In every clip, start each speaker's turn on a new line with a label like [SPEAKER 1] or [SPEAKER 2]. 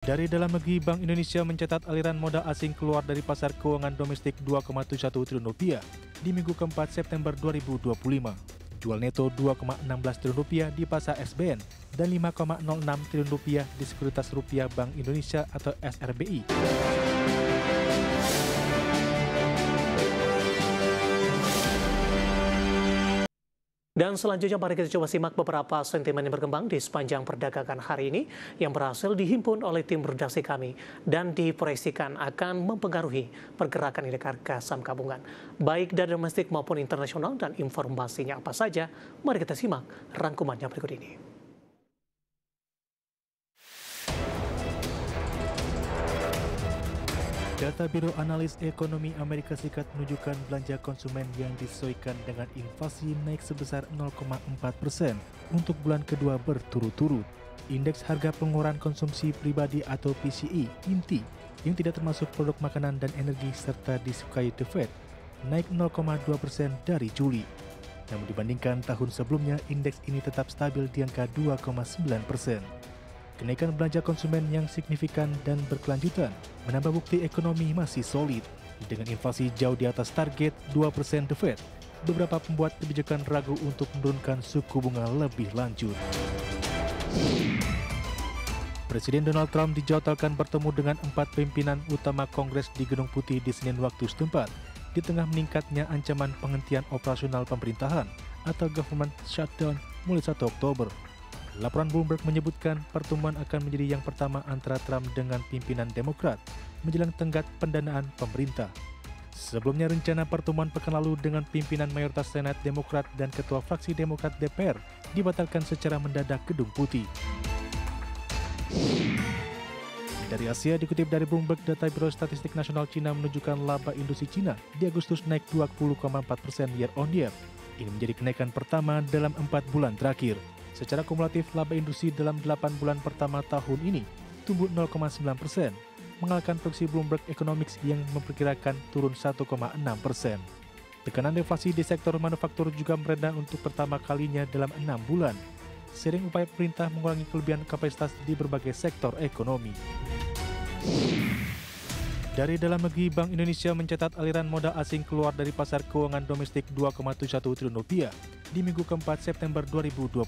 [SPEAKER 1] Dari dalam negeri, Bank Indonesia mencatat aliran modal asing keluar dari pasar keuangan domestik 2,71 triliun rupiah di minggu keempat September 2025. Jual neto 2,16 triliun rupiah di pasar SBN dan 5,06 triliun rupiah di Sekuritas Rupiah Bank Indonesia atau SRBI.
[SPEAKER 2] Dan selanjutnya mari kita coba simak beberapa sentimen yang berkembang di sepanjang perdagangan hari ini yang berhasil dihimpun oleh tim redaksi kami dan diproyeksikan akan mempengaruhi pergerakan indeks harga saham gabungan, baik dari domestik maupun internasional. Dan informasinya apa saja, mari kita simak rangkumannya berikut ini.
[SPEAKER 1] Data Biro Analis Ekonomi Amerika Serikat menunjukkan belanja konsumen yang disesuaikan dengan inflasi naik sebesar 0,4% untuk bulan kedua berturut-turut. Indeks harga pengeluaran konsumsi pribadi atau PCE inti yang tidak termasuk produk makanan dan energi serta disukai The Fed naik 0,2% dari Juli. Namun dibandingkan tahun sebelumnya, indeks ini tetap stabil di angka 2,9%. Kenaikan belanja konsumen yang signifikan dan berkelanjutan menambah bukti ekonomi masih solid. Dengan inflasi jauh di atas target 2% The Fed, beberapa pembuat kebijakan ragu untuk menurunkan suku bunga lebih lanjut. Presiden Donald Trump dijadwalkan bertemu dengan 4 pimpinan utama Kongres di Gedung Putih di Senin waktu setempat, di tengah meningkatnya ancaman penghentian operasional pemerintahan atau government shutdown mulai 1 Oktober. Laporan Bloomberg menyebutkan pertemuan akan menjadi yang pertama antara Trump dengan pimpinan Demokrat menjelang tenggat pendanaan pemerintah. Sebelumnya rencana pertemuan pekan lalu dengan pimpinan mayoritas Senat Demokrat dan Ketua Fraksi Demokrat DPR dibatalkan secara mendadak Gedung Putih. Dari Asia, dikutip dari Bloomberg, data Biro Statistik Nasional Cina menunjukkan laba industri Cina di Agustus naik 20,4% year on year. Ini menjadi kenaikan pertama dalam 4 bulan terakhir. Secara kumulatif, laba industri dalam 8 bulan pertama tahun ini tumbuh 0,9%, mengalahkan proyeksi Bloomberg Economics yang memperkirakan turun 1,6%. Tekanan deflasi di sektor manufaktur juga meredah untuk pertama kalinya dalam 6 bulan, seiring upaya pemerintah mengurangi kelebihan kapasitas di berbagai sektor ekonomi. Dari dalam negeri, Bank Indonesia mencatat aliran modal asing keluar dari pasar keuangan domestik 2,71 triliun rupiah di minggu keempat September 2025.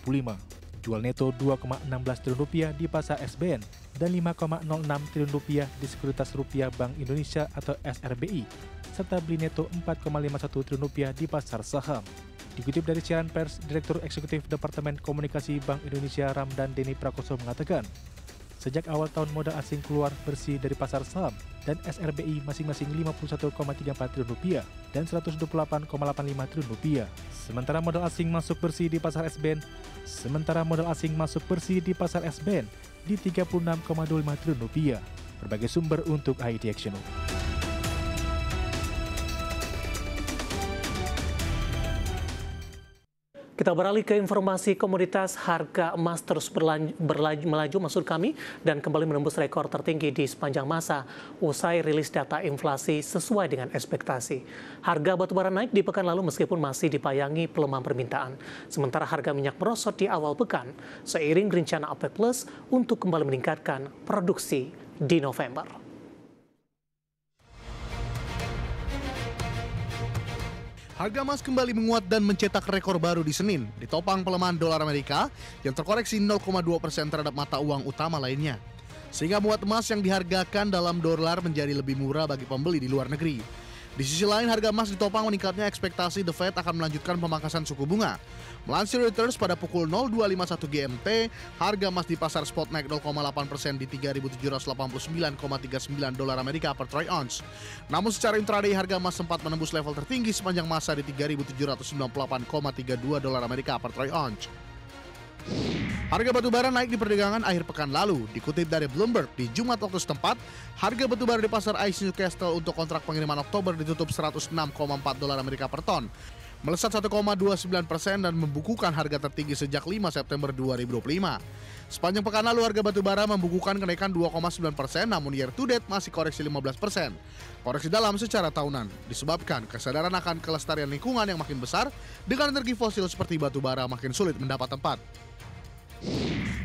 [SPEAKER 1] Jual neto 2,16 triliun rupiah di pasar SBN dan 5,06 triliun rupiah di Sekuritas Rupiah Bank Indonesia atau SRBI, serta beli neto 4,51 triliun rupiah di pasar saham. Dikutip dari siaran pers, Direktur Eksekutif Departemen Komunikasi Bank Indonesia Ramdan Deni Prakoso mengatakan, sejak awal tahun modal asing keluar bersih dari pasar saham dan SRBI masing-masing 51,34 triliun rupiah dan 128,85 triliun rupiah. Sementara modal asing masuk bersih di pasar SBN di 36,25 triliun rupiah. Berbagai sumber untuk IT Action.
[SPEAKER 2] Kita beralih ke informasi komoditas. Harga emas terus melaju maksud kami dan kembali menembus rekor tertinggi di sepanjang masa usai rilis data inflasi sesuai dengan ekspektasi. Harga batubara naik di pekan lalu meskipun masih dibayangi pelemahan permintaan. Sementara harga minyak merosot di awal pekan seiring rencana OPEC Plus untuk kembali meningkatkan produksi di November.
[SPEAKER 3] Harga emas kembali menguat dan mencetak rekor baru di Senin, ditopang pelemahan dolar Amerika yang terkoreksi 0,2% terhadap mata uang utama lainnya. Sehingga membuat emas yang dihargakan dalam dolar menjadi lebih murah bagi pembeli di luar negeri. Di sisi lain, harga emas ditopang meningkatnya ekspektasi The Fed akan melanjutkan pemangkasan suku bunga. Melansir Reuters pada pukul 02.51 GMT, harga emas di pasar spot naik 0,8% di 3.789,39 dolar Amerika per troy ounce. Namun secara intraday, harga emas sempat menembus level tertinggi sepanjang masa di 3.798,32 dolar Amerika per troy ounce. Harga batubara naik di perdagangan akhir pekan lalu. Dikutip dari Bloomberg, di Jumat waktu setempat, harga batubara di pasar ICE Newcastle untuk kontrak pengiriman Oktober ditutup 106,4 dolar Amerika per ton, melesat 1,29% dan membukukan harga tertinggi sejak 5 September 2025. Sepanjang pekan lalu, harga batubara membukukan kenaikan 2,9%, namun year to date masih koreksi 15%. Koreksi dalam secara tahunan disebabkan kesadaran akan kelestarian lingkungan yang makin besar dengan energi fosil seperti batubara makin sulit mendapat tempat.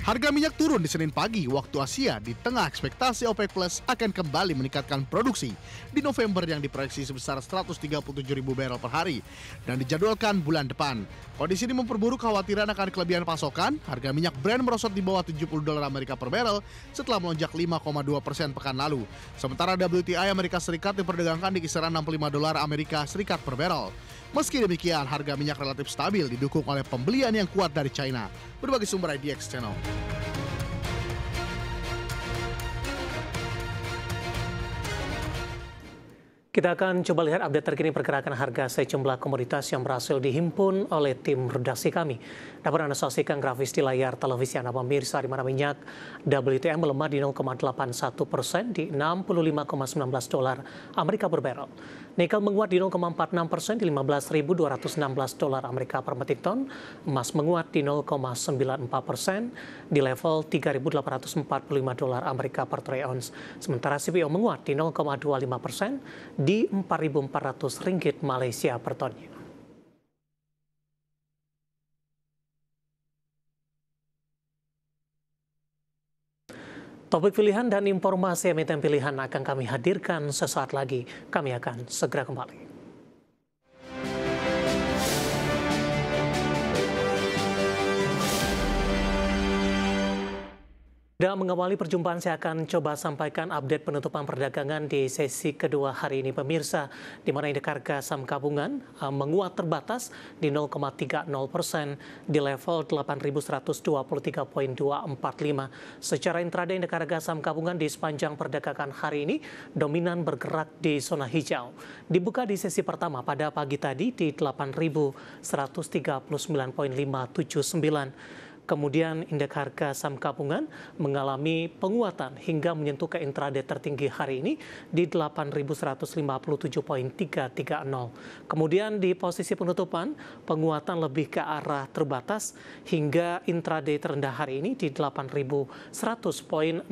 [SPEAKER 3] Harga minyak turun di Senin pagi waktu Asia di tengah ekspektasi OPEC Plus akan kembali meningkatkan produksi di November yang diproyeksi sebesar 137.000 barel per hari dan dijadwalkan bulan depan. Kondisi ini memperburuk kekhawatiran akan kelebihan pasokan. Harga minyak Brent merosot di bawah $70 Amerika per barel setelah melonjak 5,2% pekan lalu. Sementara WTI Amerika Serikat diperdagangkan di kisaran $65 Amerika Serikat per barel. Meski demikian, harga minyak relatif stabil didukung oleh pembelian yang kuat dari China. Berbagai sumber IDX Channel.
[SPEAKER 2] Kita akan coba lihat update terkini pergerakan harga sejumlah komoditas yang berhasil dihimpun oleh tim redaksi kami. Dapat Anda saksikan grafis di layar televisi Anda pemirsa, di mana minyak WTI melemah di 0,81% di $65,19 Amerika per barrel. Nikel menguat di 0,46% di $15.216 Amerika per metric ton. Emas menguat di 0,94% di level $3.845 Amerika per troy ounce. Sementara CPO menguat di 0,25% di Rp4.400 Malaysia per tonnya. Topik pilihan dan informasi emiten pilihan akan kami hadirkan sesaat lagi. Kami akan segera kembali. Dan mengawali perjumpaan, saya akan coba sampaikan update penutupan perdagangan di sesi kedua hari ini pemirsa, di mana indeks harga saham gabungan menguat terbatas di 0,30% di level 8.123.245. Secara intraday indeks harga saham gabungan di sepanjang perdagangan hari ini dominan bergerak di zona hijau. Dibuka di sesi pertama pada pagi tadi di 8.139.579. Kemudian indeks harga saham gabungan mengalami penguatan hingga menyentuh ke intraday tertinggi hari ini di 8.157.330. Kemudian di posisi penutupan penguatan lebih ke arah terbatas hingga intraday terendah hari ini di 8.100.017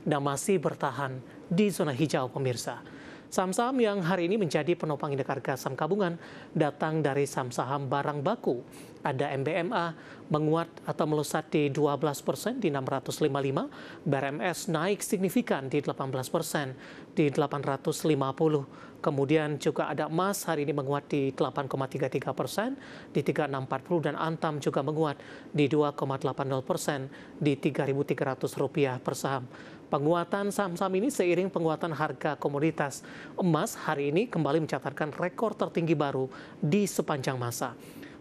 [SPEAKER 2] dan masih bertahan di zona hijau pemirsa. Saham-saham yang hari ini menjadi penopang indeks harga saham gabungan datang dari saham-saham barang baku. Ada MBMA menguat atau melesat di 12% di 655, BRMS naik signifikan di 18% di 850. Kemudian juga ada emas hari ini menguat di 8,33% di 3640 dan Antam juga menguat di 2,80% di Rp3.300 per saham. Penguatan saham-saham ini seiring penguatan harga komoditas. Emas hari ini kembali mencatatkan rekor tertinggi baru di sepanjang masa.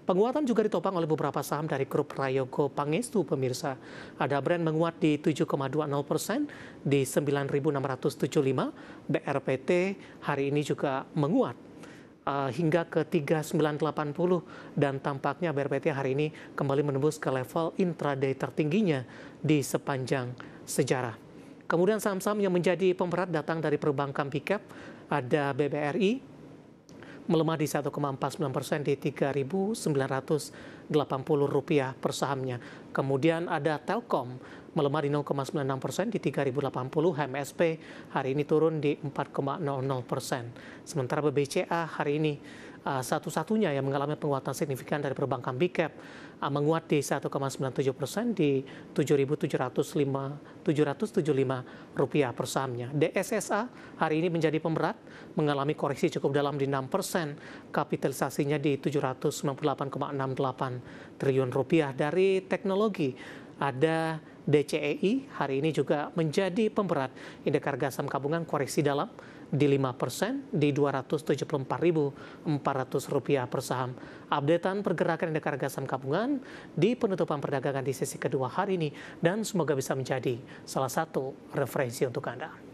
[SPEAKER 2] Penguatan juga ditopang oleh beberapa saham dari grup Prayogo Pangestu pemirsa. Ada Brent menguat di 7,20% di 9.675. BRPT hari ini juga menguat hingga ke 3980 dan tampaknya BRPT hari ini kembali menembus ke level intraday tertingginya di sepanjang sejarah. Kemudian saham-saham yang menjadi pemberat datang dari perbankan big cap. Ada BBRI melemah di 1,49% di Rp3.980 per sahamnya. Kemudian ada Telkom melemah di 0,96% di Rp3.080. HMSP hari ini turun di 4,00%. Sementara BBCA hari ini satu-satunya yang mengalami penguatan signifikan dari perbankan big cap, menguat di 1,97% di Rp7.775 per sahamnya. DSSA hari ini menjadi pemberat, mengalami koreksi cukup dalam di 6%, kapitalisasinya di Rp798,68 triliun. Dari teknologi ada DCEI hari ini juga menjadi pemberat, indeks harga saham gabungan koreksi dalam di 5% di Rp274.400 per saham. Updatean pergerakan indeks harga saham gabungan di penutupan perdagangan di sesi kedua hari ini dan semoga bisa menjadi salah satu referensi untuk Anda.